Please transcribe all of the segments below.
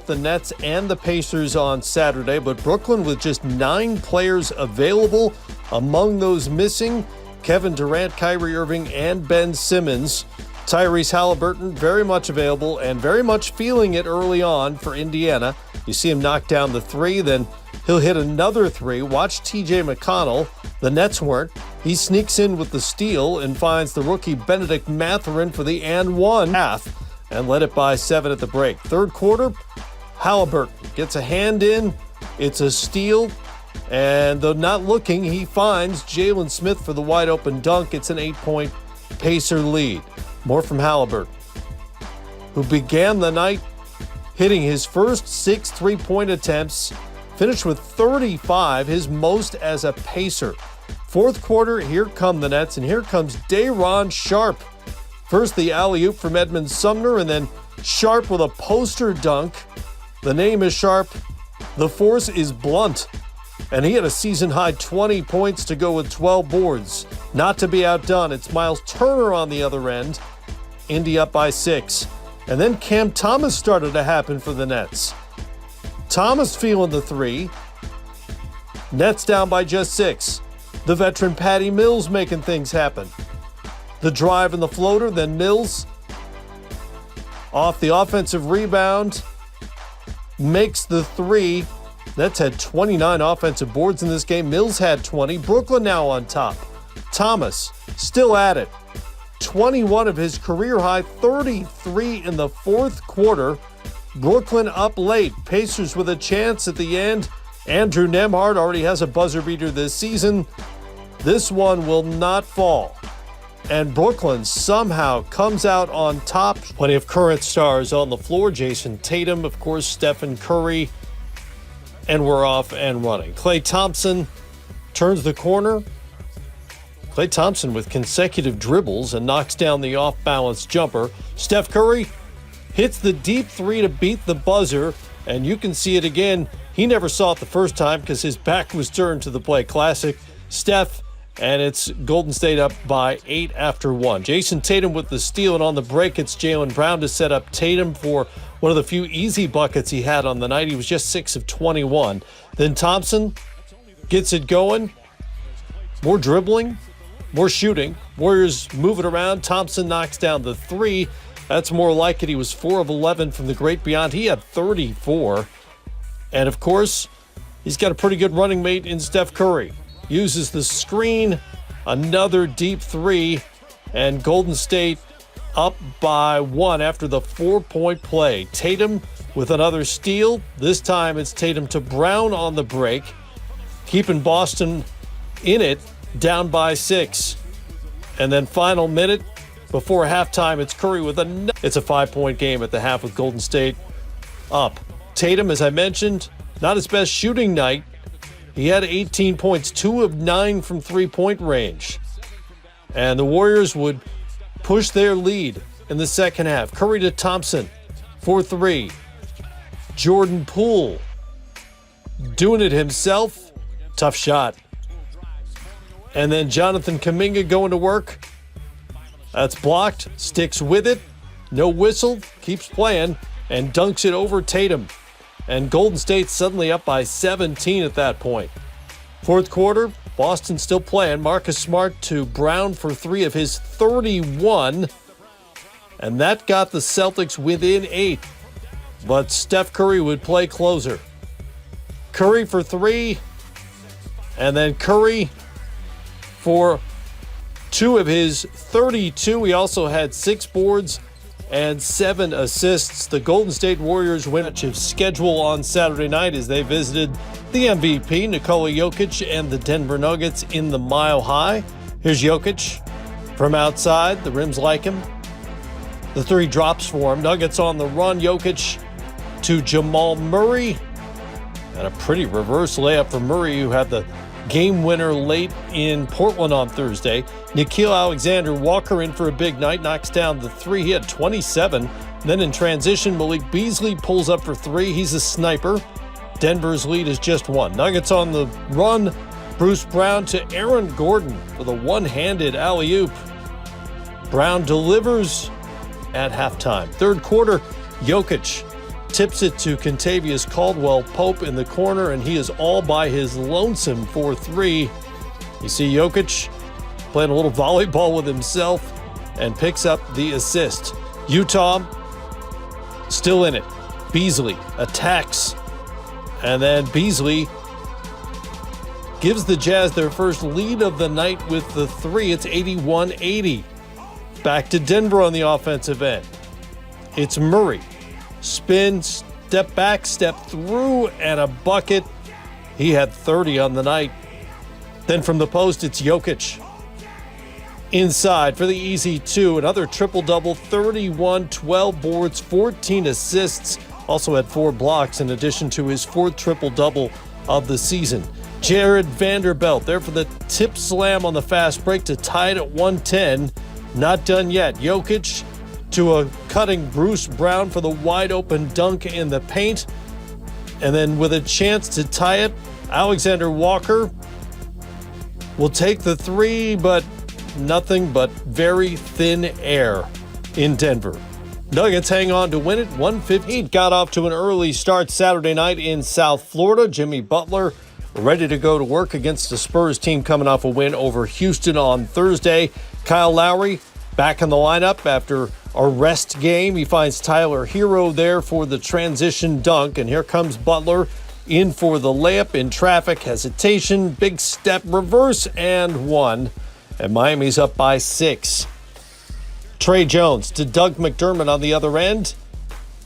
The Nets and the Pacers on Saturday, but Brooklyn with just 9 players available. Among those missing, Kevin Durant, Kyrie Irving, and Ben Simmons. Tyrese Halliburton very much available and very much feeling it early on for Indiana. You see him knock down the 3, then he'll hit another 3. Watch TJ McConnell. The Nets weren't. He sneaks in with the steal and finds the rookie Benedict Mathurin for the and 1 half and led it by 7 at the break. Third quarter, Halliburton gets a hand in. It's a steal. And though not looking, he finds Jalen Smith for the wide open dunk. It's an 8-point Pacer lead. More from Halliburton, who began the night hitting his first 6 3-point attempts, finished with 35, his most as a Pacer. Fourth quarter, here come the Nets, and here comes Day'Ron Sharpe. First the alley-oop from Edmund Sumner, and then Sharpe with a poster dunk. The name is Sharpe. The force is blunt. And he had a season-high 20 points to go with 12 boards. Not to be outdone, it's Miles Turner on the other end. Indy up by 6. And then Cam Thomas started to happen for the Nets. Thomas feeling the 3. Nets down by just 6. The veteran Patty Mills making things happen. The drive and the floater, then Mills off the offensive rebound makes the 3. Nets had 29 offensive boards in this game. Mills had 20. Brooklyn now on top. Thomas still at it. 21 of his career high, 33 in the fourth quarter. Brooklyn up late. Pacers with a chance at the end. Andrew Nembhard already has a buzzer beater this season. This one will not fall. And Brooklyn somehow comes out on top. Plenty of current stars on the floor. Jason Tatum, of course, Stephen Curry. And we're off and running. Klay Thompson turns the corner. Klay Thompson with consecutive dribbles and knocks down the off-balance jumper. Steph Curry hits the deep 3 to beat the buzzer. And you can see it again. He never saw it the first time because his back was turned to the play. Classic Steph. And it's Golden State up by 8 after 1. Jason Tatum with the steal, and on the break, it's Jaylen Brown to set up Tatum for one of the few easy buckets he had on the night. He was just 6 of 21. Then Thompson gets it going. More dribbling, more shooting. Warriors move it around. Thompson knocks down the 3. That's more like it. He was 4 of 11 from the great beyond. He had 34. And, of course, he's got a pretty good running mate in Steph Curry. Uses the screen, another deep 3, and Golden State up by 1 after the 4-point play. Tatum with another steal. This time it's Tatum to Brown on the break, keeping Boston in it, down by 6. And then final minute before halftime, it's Curry with it's a 5-point game at the half with Golden State up. Tatum, as I mentioned, not his best shooting night. He had 18 points, 2 of 9 from 3-point range. And the Warriors would push their lead in the second half. Curry to Thompson for 3. Jordan Poole doing it himself. Tough shot. And then Jonathan Kuminga going to work. That's blocked, sticks with it. No whistle, keeps playing, and dunks it over Tatum. And Golden State suddenly up by 17 at that point. Fourth quarter, Boston still playing. Marcus Smart to Brown for 3 of his 31. And that got the Celtics within 8. But Steph Curry would play closer. Curry for 3. And then Curry for 2 of his 32. He also had 6 boards and 7 assists. The Golden State Warriors win a schedule on Saturday night as they visited the MVP, Nikola Jokic, and the Denver Nuggets in the Mile High. Here's Jokic from outside. The rims like him. The 3 drops for him. Nuggets on the run. Jokic to Jamal Murray. And a pretty reverse layup for Murray, who had the game winner late in Portland on Thursday. Nickeil Alexander-Walker in for a big night, knocks down the 3. He had 27. Then in transition, Malik Beasley pulls up for 3. He's a sniper. Denver's lead is just 1. Nuggets on the run. Bruce Brown to Aaron Gordon with a one-handed alley-oop. Brown delivers at halftime. Third quarter, Jokic tips it to Kentavious Caldwell-Pope in the corner, and he is all by his lonesome for three. You see Jokic playing a little volleyball with himself and picks up the assist. Utah still in it. Beasley attacks, and then Beasley gives the Jazz their first lead of the night with the three. It's 81-80. Back to Denver on the offensive end. It's Murray. Spin, step back, step through, and a bucket. He had 30 on the night. Then from the post, it's Jokic. Inside for the easy two. Another triple-double, 31, 12 boards, 14 assists. Also had 4 blocks in addition to his 4th triple-double of the season. Jared Vanderbilt there for the tip slam on the fast break to tie it at 110. Not done yet. Jokic to a cutting Bruce Brown for the wide-open dunk in the paint. And then with a chance to tie it, Alexander Walker will take the three, but nothing but very thin air in Denver. Nuggets hang on to win it 115. Got off to an early start Saturday night in South Florida. Jimmy Butler ready to go to work against the Spurs team coming off a win over Houston on Thursday. Kyle Lowry back in the lineup after a rest game. He finds Tyler Hero there for the transition dunk, and here comes Butler in for the layup in traffic, hesitation, big step, reverse, and one. And Miami's up by 6. Trey Jones to Doug McDermott on the other end.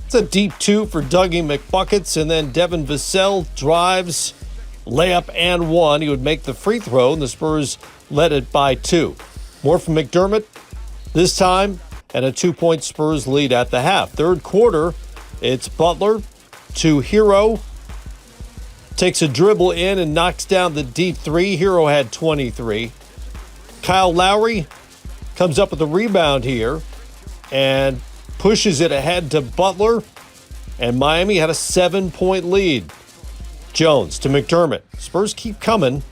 It's a deep 2 for Dougie McBuckets, and then Devin Vassell drives, layup, and 1. He would make the free throw, and the Spurs led it by 2. More from McDermott this time, and a 2-point Spurs lead at the half. Third quarter, it's Butler to Hero. Takes a dribble in and knocks down the deep 3. Hero had 23. Kyle Lowry comes up with a rebound here and pushes it ahead to Butler, and Miami had a 7-point lead. Jones to McDermott. Spurs keep coming.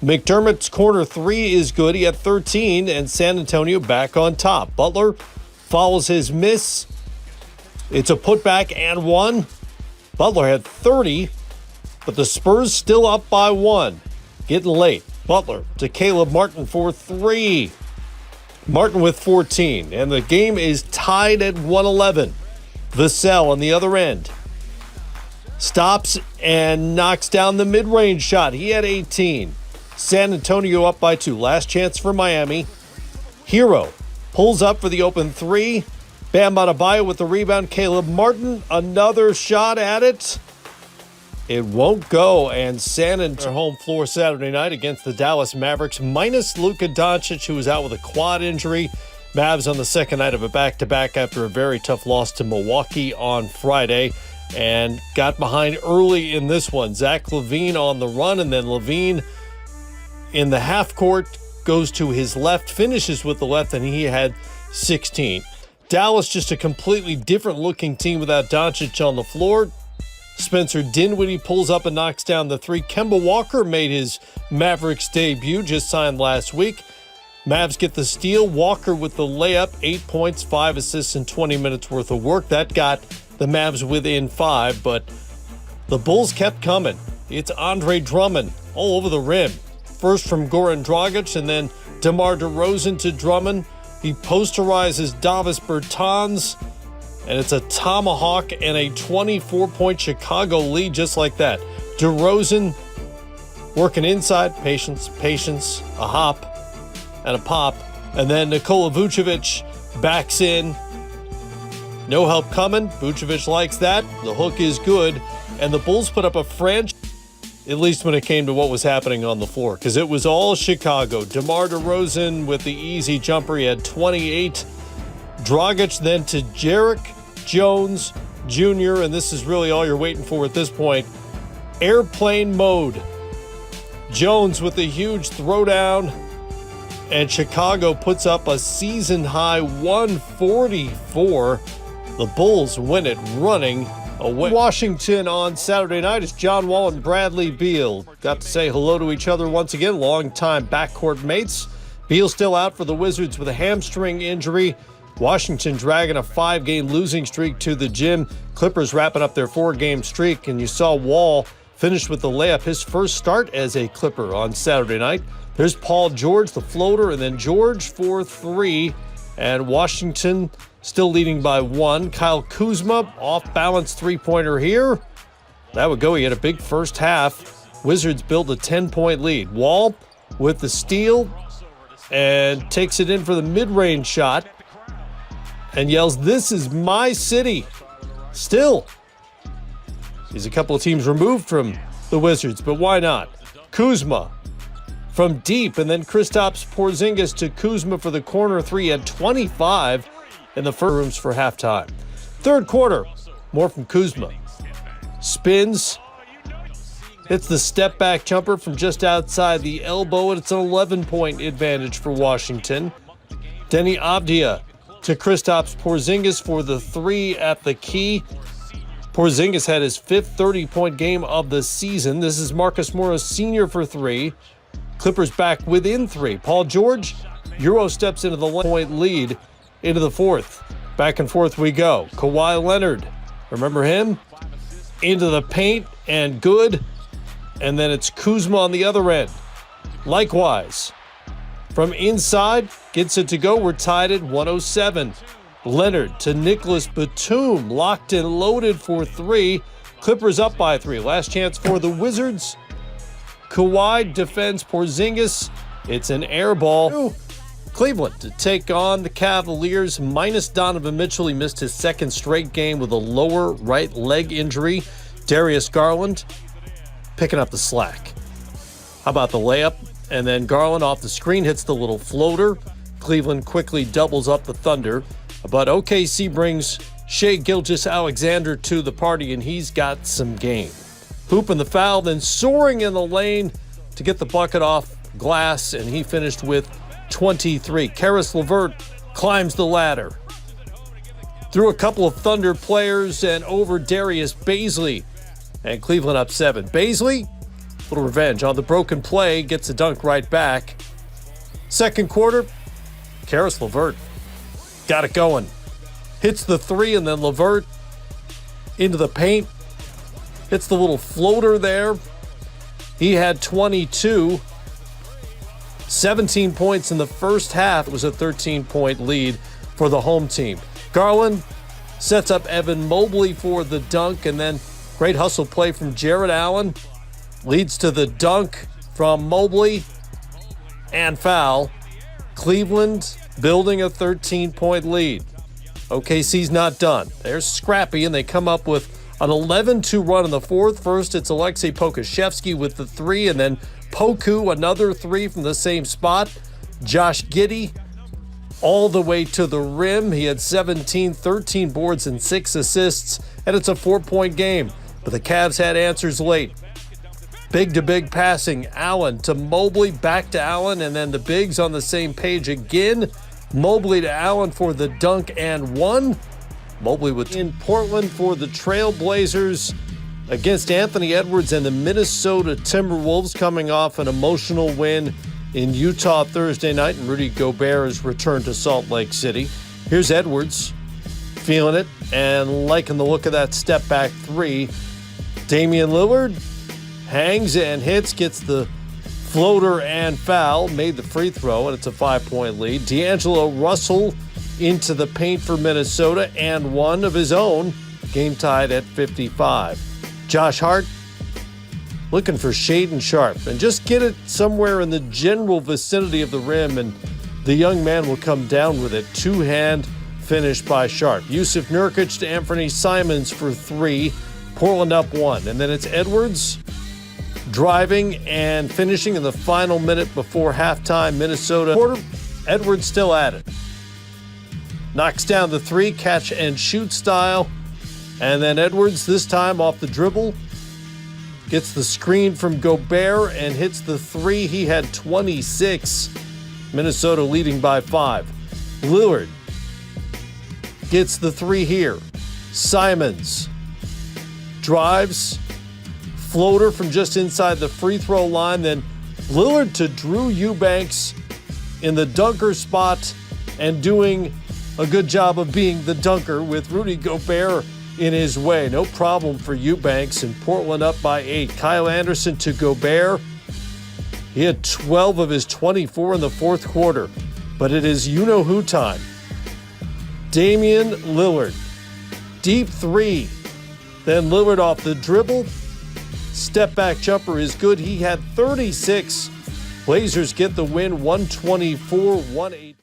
McDermott's corner 3 is good. He had 13, and San Antonio back on top. Butler follows his miss. It's a putback and 1. Butler had 30, but the Spurs still up by 1. Getting late. Butler to Caleb Martin for 3. Martin with 14, and the game is tied at 111. Vassell on the other end stops and knocks down the mid-range shot. He had 18. San Antonio up by 2. Last chance for Miami. Hero pulls up for the open 3. Bam Adebayo with the rebound. Caleb Martin, another shot at it. It won't go, and San Antonio home floor Saturday night against the Dallas Mavericks, minus Luka Doncic, who was out with a quad injury. Mavs on the second night of a back-to-back after a very tough loss to Milwaukee on Friday, and got behind early in this one. Zach LaVine on the run, and then LaVine in the half court goes to his left, finishes with the left, and he had 16. Dallas just a completely different looking team without Doncic on the floor. Spencer Dinwiddie pulls up and knocks down the 3. Kemba Walker made his Mavericks debut, just signed last week. Mavs get the steal. Walker with the layup, 8 points, 5 assists, and 20 minutes worth of work. That got the Mavs within 5, but the Bulls kept coming. It's Andre Drummond all over the rim. First from Goran Dragic, and then DeMar DeRozan to Drummond. He posterizes Davis Bertans, and it's a tomahawk and a 24-point Chicago lead just like that. DeRozan working inside, patience, a hop, and a pop. And then Nikola Vucevic backs in. No help coming. Vucevic likes that. The hook is good. And the Bulls put up a French, at least when it came to what was happening on the floor, because it was all Chicago. DeMar DeRozan with the easy jumper. He had 28. Dragic then to Jerick Jones Jr., and this is really all you're waiting for at this point. Airplane mode. Jones with a huge throwdown, and Chicago puts up a season-high 144. The Bulls win it running away. Washington on Saturday night is John Wall and Bradley Beal. Got to say hello to each other once again, longtime backcourt mates. Beal still out for the Wizards with a hamstring injury. Washington dragging a 5-game losing streak to the gym. Clippers wrapping up their 4-game streak, and you saw Wall finish with the layup, his first start as a Clipper on Saturday night. There's Paul George, the floater, and then George for 3. And Washington still leading by 1. Kyle Kuzma, off-balance three-pointer here. That would go. He had a big first half. Wizards build a 10-point lead. Wall with the steal and takes it in for the mid-range shot and yells, "This is my city." Still, he's a couple of teams removed from the Wizards, but why not? Kuzma from deep, and then Kristaps Porzingis to Kuzma for the corner 3 at 25 in the first rooms for halftime. Third quarter, more from Kuzma. Spins, hits the step-back jumper from just outside the elbow, and it's an 11-point advantage for Washington. Denny Avdia to Kristaps Porzingis for the 3 at the key. Porzingis had his 5th 30-point game of the season. This is Marcus Morris Sr. for 3. Clippers back within 3. Paul George, Euro steps into the 1-point lead into the 4th. Back and forth we go. Kawhi Leonard, remember him? Into the paint and good. And then it's Kuzma on the other end. Likewise, from inside, gets it to go. We're tied at 107. Leonard to Nicholas Batum, locked and loaded for 3. Clippers up by 3. Last chance for the Wizards. Kawhi defends Porzingis. It's an air ball. Cleveland to take on the Cavaliers. Minus Donovan Mitchell. He missed his 2nd straight game with a lower right leg injury. Darius Garland picking up the slack. How about the layup? And then Garland off the screen hits the little floater. Cleveland quickly doubles up the Thunder. But OKC brings Shai Gilgeous-Alexander to the party, and he's got some game. Hooping the foul, then soaring in the lane to get the bucket off glass, and he finished with 23. Karis LeVert climbs the ladder through a couple of Thunder players and over Darius Bazley, and Cleveland up 7. Bazley, little revenge on the broken play, gets a dunk right back. Second quarter, Karis LeVert got it going. Hits the 3, and then LeVert into the paint. Hits the little floater there. He had 22. 17 points in the first half. It was a 13-point lead for the home team. Garland sets up Evan Mobley for the dunk, and then great hustle play from Jarrett Allen. Leads to the dunk from Mobley and foul. Cleveland building a 13-point lead. OKC's not done. They're scrappy, and they come up with an 11-2 run in the 4th. First, it's Alexei Pokusevski with the 3, and then Poku, another 3 from the same spot. Josh Giddey all the way to the rim. He had 17, 13 boards, and 6 assists, and it's a 4-point game. But the Cavs had answers late. Big-to-big passing. Allen to Mobley, back to Allen, and then the bigs on the same page again. Mobley to Allen for the dunk and 1. Mobley in Portland for the Trail Blazers against Anthony Edwards and the Minnesota Timberwolves, coming off an emotional win in Utah Thursday night, and Rudy Gobert has returned to Salt Lake City. Here's Edwards feeling it and liking the look of that step-back 3. Damian Lillard hangs and hits, gets the floater and foul, made the free throw, and it's a 5-point lead. D'Angelo Russell into the paint for Minnesota, and 1 of his own, game tied at 55. Josh Hart looking for Shaedon Sharpe, and just get it somewhere in the general vicinity of the rim, and the young man will come down with it. 2-hand finish by Sharpe. Yusuf Nurkic to Anthony Simons for 3. Portland up 1. And then it's Edwards driving and finishing in the final minute before halftime. Minnesota quarter. Edwards still at it. Knocks down the 3, catch and shoot style. And then Edwards, this time off the dribble, gets the screen from Gobert and hits the 3. He had 26. Minnesota leading by 5. Lillard gets the 3 here. Simons drives, floater from just inside the free throw line. Then Lillard to Drew Eubanks in the dunker spot and doing a good job of being the dunker with Rudy Gobert in his way. No problem for Eubanks, and Portland up by 8. Kyle Anderson to Gobert. He had 12 of his 24 in the fourth quarter, but it is you-know-who time. Damian Lillard, deep three. Then Lillard off the dribble. Step-back jumper is good. He had 36. Blazers get the win, 124-118.